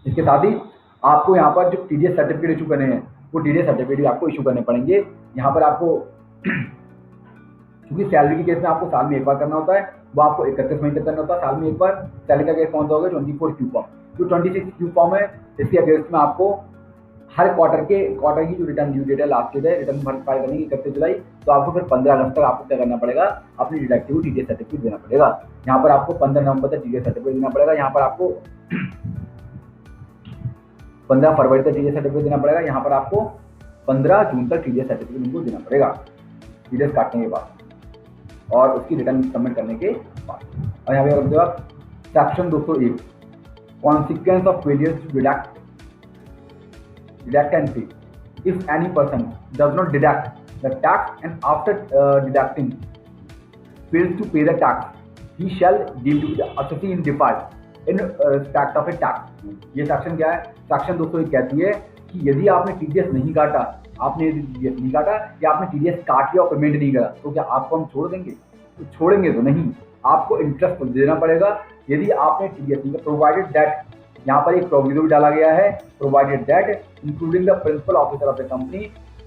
इसके साथ ही आपको यहाँ पर जो TDS सर्टिफिकेट इशू करने हैं, वो TDS सर्टिफिकेट आपको इशू करने पड़ेंगे। यहाँ पर आपको क्योंकि सैलरी के केस में आपको साल में एक बार करना होता है, वो आपको 31 मई तक करना होता है साल में एक बार। सैलरी का केस कौन सा होगा, 24Q फॉर्म। जो 26Q फॉर्म है, इसके अगेंस्ट में आपको हर क्वार्टर की जो रिटर्न ड्यू डेट है, लास्ट डेट है रिटर्न फाइल करने की 31 जुलाई, तो आपको फिर 15 अगस्त तक आपको क्या करना पड़ेगा, अपनी डिडक्टिव TDS सर्टिफिकेट देना पड़ेगा। यहाँ पर आपको 15 नवंबर तक TDS सर्टिफिकेट देना पड़ेगा। यहाँ पर आपको 15 फरवरी तक TDS सर्टिफिकेट देना पड़ेगा। यहाँ पर आपको 15 जून तक TDS सर्टिफिकेट उनको देना पड़ेगा TDS काटने के बाद और उसकी रिटर्न सबमिट करने के बाद। और यहाँ पे आप section 201 consequence of failure to deduct and pay. If any person does not deduct the tax and after deducting fails to pay the tax, he shall deem to be the assessee in default in respect of a tax. ये section क्या है, section 201 कहती है कि यदि आपने TDS नहीं काटा, या आपने TDS काट लिया और पेमेंट नहीं करा, तो क्या आपको हम छोड़ देंगे? तो छोड़ेंगे तो नहीं, आपको इंटरेस्ट देना पड़ेगा। यदि आपने TDS नहीं किया, प्रोवाइडेड दैट, यहाँ पर एक प्रोविजन भी डाला गया है, provided that including the principal officer of the company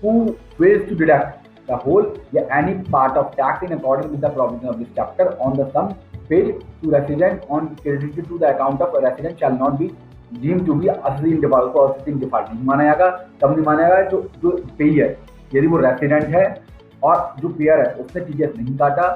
who fails to deduct the whole या any part of tax in according with the provision of this chapter on the sum paid to resident on credited to the account of resident shall not be deemed to be assessee in default। को assessee in default नहीं माना जाएगा। तब नहीं माना जाएगा जो पेई है, यदि वो रेसिडेंट है और जो पेयर है उसने TDS नहीं काटा,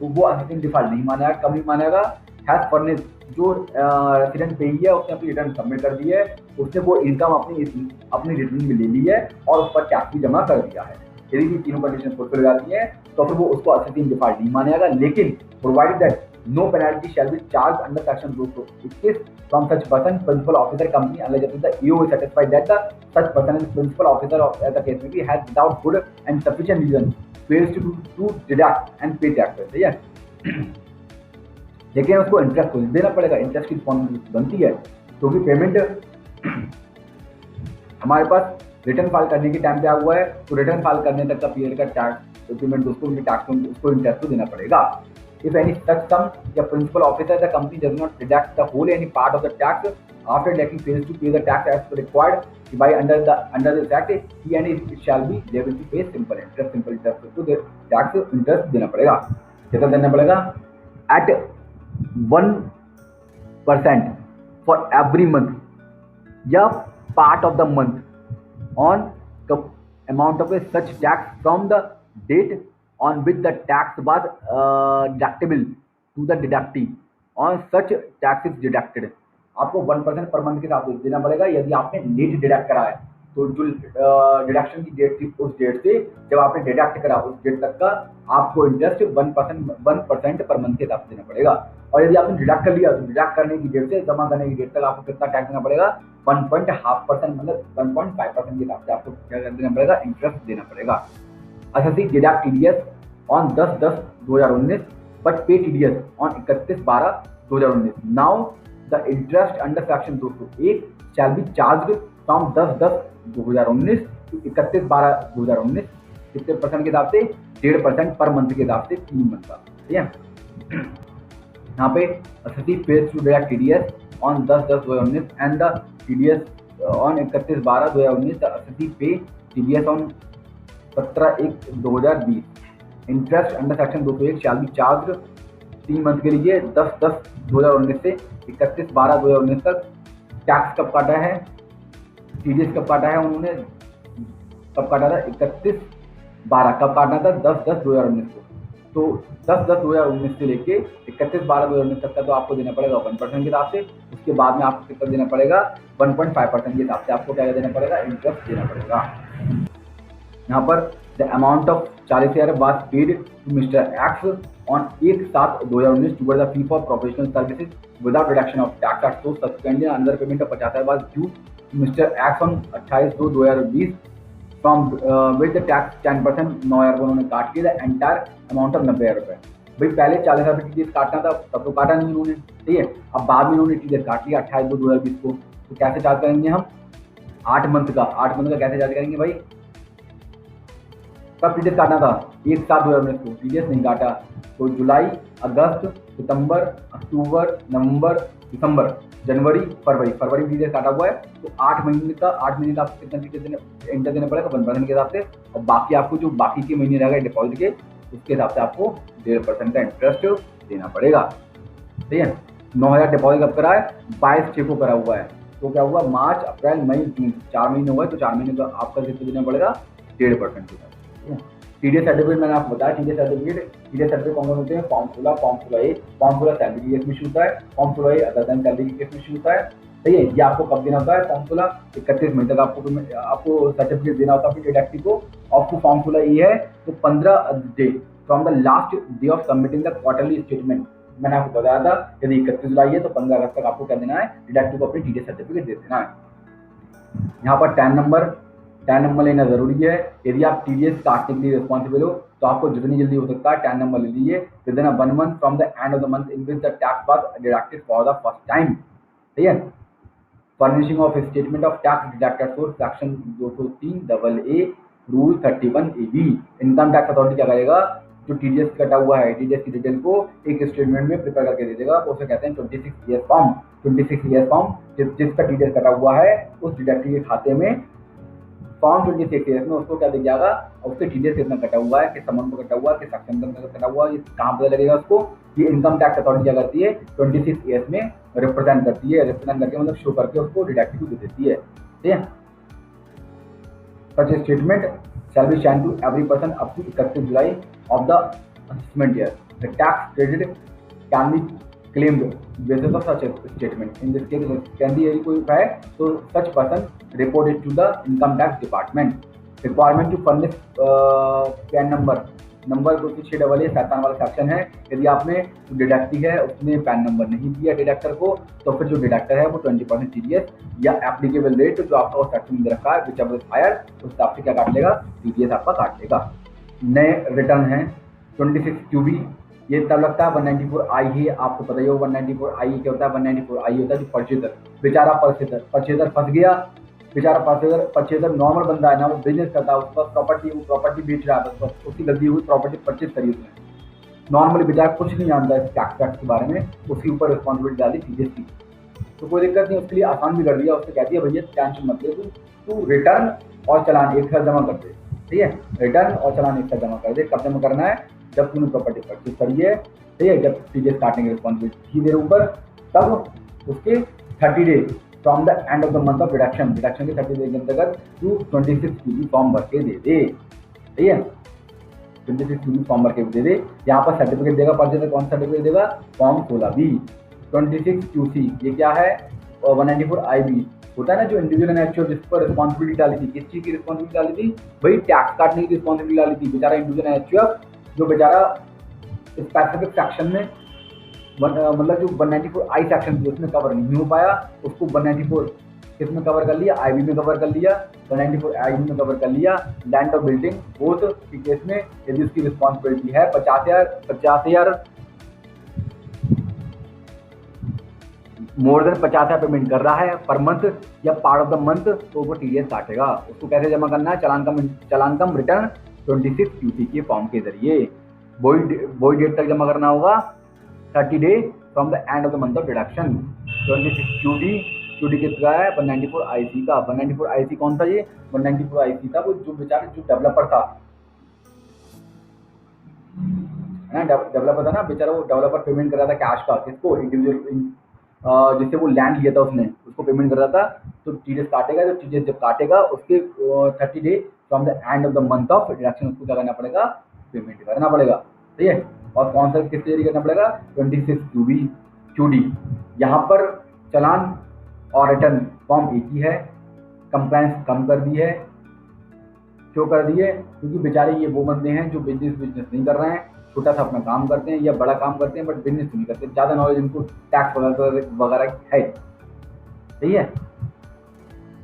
तो वो assessee in default नहीं माना जाएगा। कब नहीं माना जाएगा, हैज फर्निश, जो रेसिडेंट पेई है उसने अपनी रिटर्न सबमिट कर दी है, उसने वो इनकम अपनी रिटर्न में ले ली है और उस पर टैक्स भी जमा कर दिया है। यदि भी तीनों कंडीशन फुलफिल हो जाती है तो फिर वो उसको assessee in default नहीं माना जाएगा। लेकिन provided that no penalty shall be charged under section 221 from such person, principal officer company, unless the EO is satisfied that the such person is principal officer of the case may be has without good and sufficient reason fails to deduct and pay taxes। ठीक है, लेकिन उसको interest को देना पड़ेगा, interest की responsibility बनती है, क्योंकि पेमेंट हमारे पास रिटर्न फाइल करने के टाइम पे हुआ है, तो रिटर्न फाइल करने तक का पीरियड का टैक्स पेमेंट उसको इंटरेस्ट को देना पड़ेगा। If any such sum, the principal officer of the company does not deduct the whole any part of the tax after deducting fails to pay the tax as required by under this act, he and it shall be liable to pay simple interest to the tax interest देना पड़ेगा। कितना देना पड़ेगा? At 1% for every month या part of the month on the amount of a such tax from the date on which the tax was deductible to the deductee on such tax is deducted। आपको 1% per month के हिसाब से देना पड़ेगा। यदि आपने late deduct करा है तो जो डिडक्शन की डेट थी उस डेट से जब आपने डिडक्ट करा उस डेट तक का आपको इंटरेस्ट 1% पर मंथ के हिसाब से देना पड़ेगा। और यदि आपने डिडक्ट कर लिया तो डिडक्ट करने की डेट से जमा करने की डेट तक आपको कितना टैक्स देना पड़ेगा? 1.5% मतलब 1.5% के हिसाब से आपको क्या देना पड़ेगा? इंटरेस्ट देना पड़ेगा। assessee deduct TDS on 10/10/2019 but pay TDS on 31/12/2019। Now the interest under section 201 shall be charged from 10/10/2019 to 31/12/2019। कितने परसेंट के हिसाब से? 1.5% पर मंथ के हिसाब से 3 मंथ का। ठीक है, यहाँ पे assessee pays to deduct TDS on 10/10/2019 and the TDS on 31/12/2019। the assessee pay TDS on 17/1/2020। Interest under section 201 shall be charge 3 month के लिए 10/10/2019 से 31/12/2019 तक। टैक्स कब काटा है? टीडीएस कब काटा है? उन्होंने कब काटा था? 31/12 कब काटना था? 10/10/2019 को। तो 10/10/2019 से लेके 31/12/2019 तक का तो आपको देना पड़ेगा 1% के हिसाब से। उसके बाद में आपको कितना देना पड़ेगा? 1.5% के हिसाब से आपको क्या देना पड़ेगा? इंटरेस्ट देना पड़ेगा। यहाँ पर the amount of 40,000 was paid to mister X on 1/7/2019 toward the fee for professional services without reduction of tax at source. Subsequently under payment of 50,000 was due to mister X on 28/2/2020 from with the tax 10%। 9,000 रुपये उन्होंने काट के the entire amount of 90,000 रुपये। भाई पहले 40,000 रुपये TDS काटना था, तब तो काटा नहीं उन्होंने, ठीक है। अब बाद में उन्होंने टीडीएस काट लिया 28/2/2020 को, तो कैसे चार्ज करेंगे हम? 8 मंथ का कैसे चार्ज करेंगे भाई? कब टीडीएस काटना था? 1/7/2019 को। टीडीएस नहीं काटा तो जुलाई, अगस्त, सितंबर, अक्टूबर, नवंबर, दिसंबर, जनवरी, फरवरी में टीडीएस काटा हुआ है। तो 8 महीने का आपको कितना टीडीएस इंटर देना पड़ेगा? 1% के हिसाब से। और बाकी आपको जो बाकी के महीने रहेगा डिपॉजिट के, उसके हिसाब से आपको 1.5% का इंटरेस्ट देना पड़ेगा। ठीक है, 9,000 डिपॉजिट कब करा है? 22/6 को करा हुआ है। तो क्या हुआ? मार्च, अप्रैल, मई, जून, 4 महीने हुए। तो 4 महीने का आपका कितना देना पड़ेगा? 1.5% के। टीडीएस सर्टिफिकेट मैंने आपको बताया, टीडीएस सर्टिफिकेट कौन कौन होते हैं? Form 16, form 16A, form 16 salary के केस में होता है, form 16A other than salary के केस में होता है। सही है, ये आपको कब देना होता है? फॉर्म 16 31 मई तक आपको सर्टिफिकेट देना होता है अपने डिडक्टिव को। आपको फॉर्म 16A है तो 15 day from the last day of submitting the quarterly statement. मैंने आपको बताया था यदि 31 जुलाई है तो 15 अगस्त तक आपको क्या देना है? डिडक्टिव को अपनी टीडीएस सर्टिफिकेट दे देना है। यहाँ पर 10 नंबर लेना जरूरी है। यदि आप टीडीएस काटने के लिए रिस्पॉन्सिबल हो तो आपको जितनी जल्दी हो सकता है 10 नंबर ले लीजिए with in 1 month from the end of the month in which the tax was deducted for the first time. ठीक है, furnishing of statement of tax deducted source section 203AA rule 31AB। Income tax authority क्या करेगा? जो TDS कटा हुआ है, TDS की detail को एक स्टेटमेंट में प्रिपेयर करके दे देगा। उसे कहते हैं 26ES फॉर्म। 26ES फॉर्म जिसका टीडीएस कटा हुआ है उस डिडक्टिव के खाते में फॉर्म 26ES में उसको क्या दिख जाएगा? उसके टीडीएस कितना कटा हुआ है, किस अमाउंट पर कटा हुआ है, किस सेक्शन में कटा हुआ है, ये कहाँ पता लगेगा उसको? ये इनकम टैक्स अथॉरिटी क्या करती है? 26ES में रिप्रेजेंट करती है। रिप्रेजेंट करके मतलब शो करके उसको डिडक्टिव को दे देती है। ठीक है, such statement shall be sent to every person up to 31 July of the assessment year. The tax credit can be claimed basis of such a statement. In this case, can be कोई है तो such person report it to the income tax department. Requirement to furnish PAN number 26AA वाला section है। यदि आपने जो deductive है उसने पैन नंबर नहीं दिया डिडक्टर को तो फिर जो डिडक्टर है वो 20% टीडीएस या एप्लीकेबल रेट जो आपका उस सेक्शन में दे रखा है विच एवर हायर उस हिसाब से क्या काट लेगा? टीडीएस आपका काट लेगा। नए रिटर्न है 26QB ये तब लगता है 194 आई ही, आपको पता ही हो 194 आई क्या होता है। 194 आई होता है जो परचेजर, बेचारा परचेजर फंस गया। बेचारा परचेजर नॉर्मल बंदा है ना, वो बिजनेस करता है, उसके पास प्रॉपर्टी, वो प्रॉपर्टी बेच रहा है, बस उसकी गलती हुई, प्रॉपर्टी परचेज करी उसने। नॉर्मली बेचारा कुछ नहीं जानता है टैक्स के बारे में, उसके ऊपर रिस्पॉन्सिबिलिटी डाली सीरियस की, तो कोई दिक्कत नहीं, उसके लिए आसान भी कर दिया। उसने कह दिया भैया टेंशन मत ले, तू रिटर्न और चालान एक साथ जमा कर दे, ठीक है। रिटर्न और चालान एक साथ जमा कर दे। कब जमा करना है? जब तूने प्रॉपर्टी परचेज करी है, ठीक है, जब टीडीएस काटने की रिस्पॉन्सिबिलिटी थी तेरे ऊपर, तब उसके 30 day from the end of the month of deduction के 30 डे के अंतर्गत तू 26 QB फॉर्म भर के दे दे, ठीक है। 26 QB फॉर्म भर के दे दे। यहाँ पर सर्टिफिकेट देगा परचेजर, कौन सा सर्टिफिकेट देगा? Form 16B। 26 QC ये क्या है? और 194 IB होता है ना, जो इंडिविजुअल एंड एक्चुअल जिस पर रिस्पॉन्सिबिलिटी डाली थी। किस चीज़ की रिस्पॉन्सिबिलिटी डाली थी भाई? टैक्स काटने की रिस्पॉन्सिबिलिटी डाली थी। बेचारा इंडिविजुअल एंड एक्चुअल जो बेचारा स्पेसिफिक सेक्शन में मतलब जो 194 आई सेक्शन थी उसमें कवर नहीं हो पाया, उसको 194 किसमें कवर कर लिया? IB में कवर कर लिया, 194 IB में कवर कर लिया। लैंड और बिल्डिंग बोथ के केस में यदि उसकी रिस्पॉन्सिबिलिटी है 50,000 मोर देन 50,000 पेमेंट कर रहा है पर मंथ या पार्ट ऑफ द मंथ, तो वो टीडीएस काटेगा। उसको कैसे जमा करना है? चालान कम रिटर्न 26 QC के फॉर्म के जरिए। वही डेट तक जमा करना होगा, 30 day from the end of the month of deduction. 26 QD किसका है? 194 IC का। 194 IC कौन था? ये 194 IC था वो जो बेचारे जो डेवलपर था ना, डेवलपर था ना बेचारा, वो डेवलपर पेमेंट कर रहा था कैश का। किसको? इंडिविजुअल जिससे वो लैंड लिया था उसने, उसको पेमेंट कर रहा था। तो टीडीएस काटेगा, तो टीडीएस जब काटेगा उसके 30 day from the end of the month of deduction उसको क्या करना पड़ेगा? पेमेंट करना पड़ेगा, ठीक है। और कौन सा किस जरिए करना पड़ेगा? 26 QD। यहाँ पर चालान और रिटर्न फॉर्म एक ही है। कंप्लायंस कम कर दी है, क्यों कर दी है? क्योंकि बेचारे ये वो बंदे हैं जो बिजनेस नहीं कर रहे हैं, छोटा सा अपना काम करते हैं या बड़ा काम करते हैं, बट बिजनेस नहीं करते। ज़्यादा नॉलेज इनको टैक्स वगैरह है, सही है।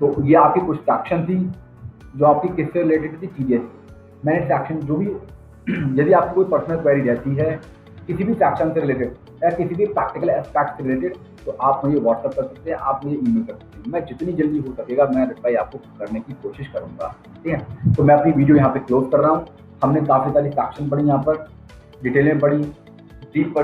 तो ये आपकी कुछ सेक्शन थी जो आपकी किससे रिलेटेड थी? टीडीएस। मैंने सेक्शन जो भी यदि आपको कोई पर्सनल क्वेरी रहती है किसी भी सेक्शन से रिलेटेड या किसी भी प्रैक्टिकल एस्पेक्ट से रिलेटेड, तो आप मुझे व्हाट्सअप कर सकते हैं, आप मुझे ईमेल कर सकते हैं। मैं जितनी जल्दी हो सकेगा मैं रिप्लाई आपको करने की कोशिश करूँगा, ठीक है। तो मैं अपनी वीडियो यहाँ पे क्लोज कर रहा हूँ। हमने काफ़ी सारी सेक्शन पढ़ी, यहाँ पर डिटेल में पढ़ी, डीप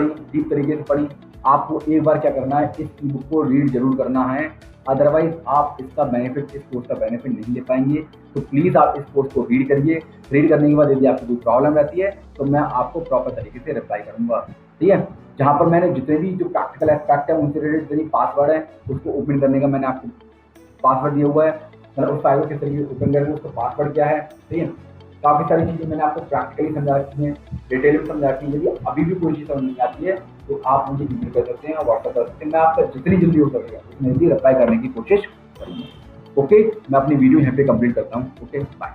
तरीके से पढ़ी। आपको एक बार क्या करना है, इस ई बुक को रीड जरूर करना है, अदरवाइज आप इसका बेनिफिट, इस कोर्स का बेनिफिट नहीं ले पाएंगे। तो प्लीज़ आप इस कोर्स को रीड करिए। रीड करने के बाद यदि आपको कोई प्रॉब्लम रहती है तो मैं आपको प्रॉपर तरीके से रिप्लाई करूँगा, ठीक है। जहाँ पर मैंने जितने भी जो प्रैक्टिकल एस्पेक्ट है उनसे रिलेटेड जितनी पासवर्ड है उसको ओपन करने का मैंने आपको पासवर्ड दिया हुआ है, मतलब उस फाइल को किस तरीके से ओपन करेंगे, उसका पासवर्ड क्या है, ठीक है। काफ़ी सारी चीज़ें मैंने आपको प्रैक्टिकली समझा रखी हैं, डिटेल में समझा रखी है। यदि अभी भी कोई चीज़ समझ नहीं आती है तो आप मुझे ईमेल कर सकते हैं और व्हाट्सएप कर सकते हैं। मैं आपका जितनी जल्दी हो सकेगा उतनी जल्दी रिप्लाई करने की कोशिश करूँगा। ओके, मैं अपनी वीडियो यहाँ पे कंप्लीट करता हूँ। Okay, bye.